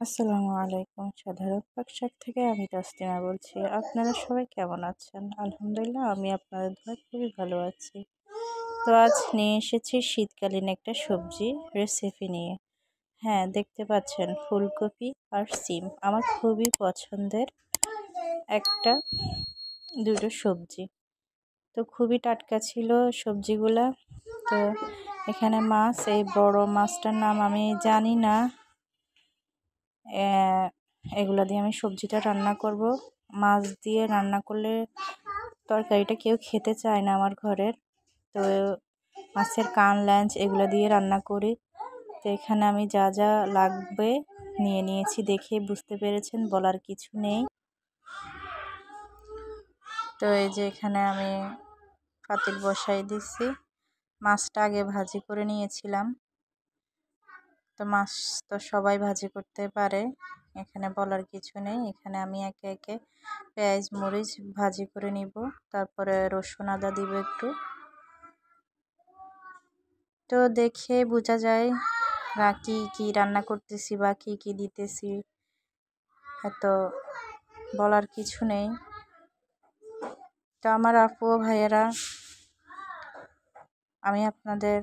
আসসালামু আলাইকুম। সাধারণ পাকশাক থেকে আমি তাসলিমা বলছি। আপনারা সবাই কেমন আছেন? আলহামদুলিল্লাহ, আমি আপনাদের দোয়ায় খুবই ভালো আছি। তো আজ নিয়ে এসেছি শীতকালীন একটা সবজি রেসিপি নিয়ে। হ্যাঁ, দেখতে পাচ্ছেন ফুলকপি আর সিম আমার খুবই পছন্দের একটা দুটো সবজি। তো খুবই টাটকা ছিল সবজিগুলা। তো এখানে মাছ, এই বড় মাছটার নাম আমি জানি না। এগুলা দিয়ে আমি সবজিটা রান্না করব। মাছ দিয়ে রান্না করলে তরকারিটা কেউ খেতে চায় না আমার ঘরের। তো মাছের কান, ল্যাঞ্চ এগুলো দিয়ে রান্না করি। তো এখানে আমি যা যা লাগবে নিয়ে নিয়েছি, দেখে বুঝতে পেরেছেন, বলার কিছু নেই। তো এই যে এখানে আমি পাতিল বসাই দিচ্ছি। মাছটা আগে ভাজি করে নিয়েছিলাম। তো মাছ তো সবাই ভাজি করতে পারে, এখানে বলার কিছু নেই। এখানে আমি একে একে পেঁয়াজ মরিচ ভাজি করে নিব, তারপরে রসুন আদা দিব একটু। তো দেখে বোঝা যায় কি কি রান্না করতেছি বা কি কি দিতেছি, এত বলার কিছু নেই। তো আমার আপু ও ভাইয়েরা, আমি আপনাদের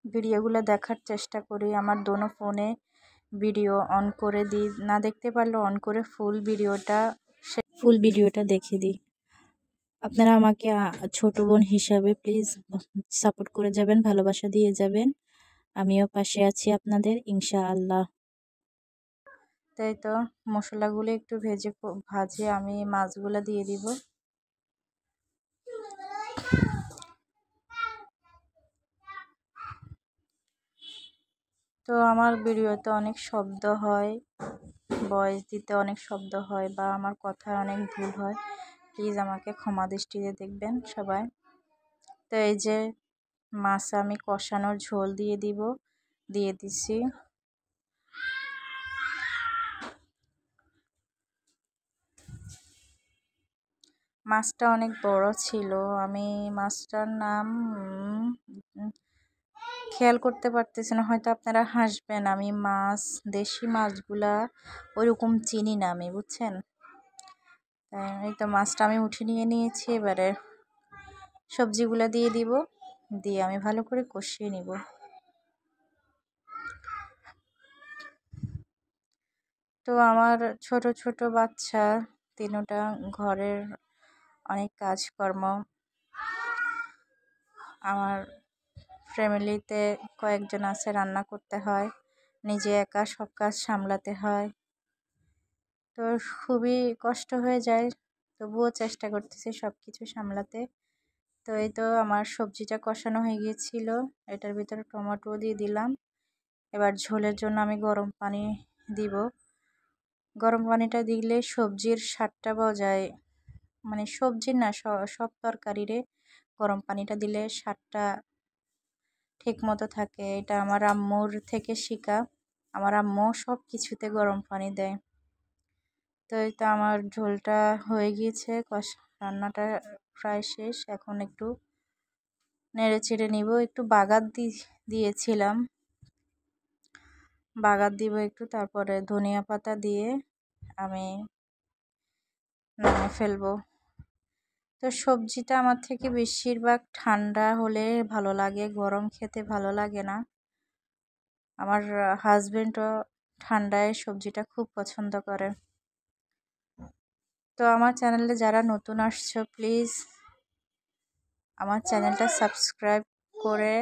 ভিডিওগুলো দেখার চেষ্টা করি। আমার দোনো ফোনে ভিডিও অন করে দিই, না দেখতে পারলে অন করে ফুল ভিডিওটা দেখে দিই। আপনারা আমাকে ছোট বোন হিসাবে প্লিজ সাপোর্ট করে যাবেন, ভালোবাসা দিয়ে যাবেন। আমিও পাশে আছি আপনাদের, ইনশাআল্লাহ। তাই তো মশলাগুলো একটু ভাজে আমি মাছগুলো দিয়ে দিব। তো আমার ভিডিওতে অনেক শব্দ হয়, ভয়েস দিতে অনেক শব্দ হয়, বা আমার কথায় অনেক ভুল হয়, প্লিজ আমাকে ক্ষমা দৃষ্টিতে দেখবেন সবাই। তো এই যে মাছ আমি কষানোর ঝোল দিয়ে দিছি। মাছটা অনেক বড় ছিল, আমি মাছটার নাম খেয়াল করতে পারতেছি না, হয়তো আপনারা হাসবেন। আমি দেশি মাছগুলা ওইরকম চিনি না আমি, বুঝছেন। এই তো মাছটা আমি উঠে নিয়েছি। এবারে সবজিগুলা দিয়ে দিব, দিয়ে আমি ভালো করে কষিয়ে নিব। তো আমার ছোট ছোট বাচ্চা তিনটা, ঘরের অনেক কাজকর্ম, আমার ফ্যামিলিতে কয়েকজন আছে, রান্না করতে হয়, নিজে একা সব কাজ সামলাতে হয়। তো খুবই কষ্ট হয়ে যায়, তবুও চেষ্টা করতেছি সব কিছু সামলাতে। তো এই তো আমার সবজিটা কষানো হয়ে গিয়েছিল, এটার ভিতরে টমেটো দিয়ে দিলাম। এবার ঝোলের জন্য আমি গরম পানি দিব। গরম পানিটা দিলে সবজির স্বাদটা বজায়, মানে সবজির না, সব তরকারিরে গরম পানিটা দিলে স্বাদটা ঠিক মতো থাকে। এটা আমার আম্মুর থেকে শিখা। আমার আম্মু সব কিছুতে গরম পানি দেয়। তো এই তো আমার ঝোলটা হয়ে গিয়েছে, রান্নাটা প্রায় শেষ। এখন একটু নেড়ে চেড়ে নিব, একটু দিয়েছিলাম, বাগার দিব একটু, তারপরে ধনিয়া পাতা দিয়ে আমি নামিয়ে ফেলবো। তো সবজিটা আমার থেকে বেশিরভাগ ঠান্ডা হলে ভালো লাগে, গরম খেতে ভালো লাগে না। আমার হাজবেন্ডও ঠান্ডায় সবজিটা খুব পছন্দ করে। তো আমার চ্যানেলে যারা নতুন আসছো, প্লিজ আমার চ্যানেলটা সাবস্ক্রাইব করে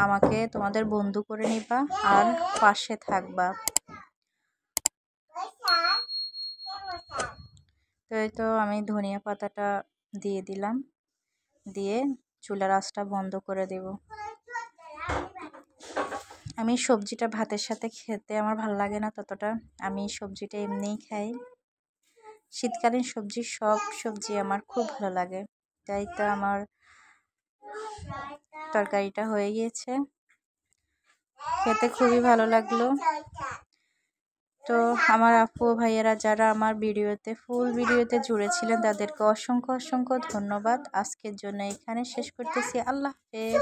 আমাকে তোমাদের বন্ধু করে নিবা আর পাশে থাকবা। তো এই তো আমি ধনিয়া পাতাটা দিয়ে দিলাম, দিয়ে চুলার আঁচটা বন্ধ করে দেব। আমি সবজিটা ভাতের সাথে খেতে আমার ভালো লাগে না ততটা, আমি সবজিটা এমনিই খাই। শীতকালীন সব সবজি আমার খুব ভালো লাগে। তাই তো আমার তরকারিটা হয়ে গিয়েছে, খেতে খুবই ভালো লাগলো। তো আমার আপু ভাইয়েরা যারা আমার ফুল ভিডিওতে জুড়েছিলেন, তাদেরকে অসংখ্য অসংখ্য ধন্যবাদ। আজকের জন্য এখানে শেষ করতেছি। আল্লাহ হাফেজ।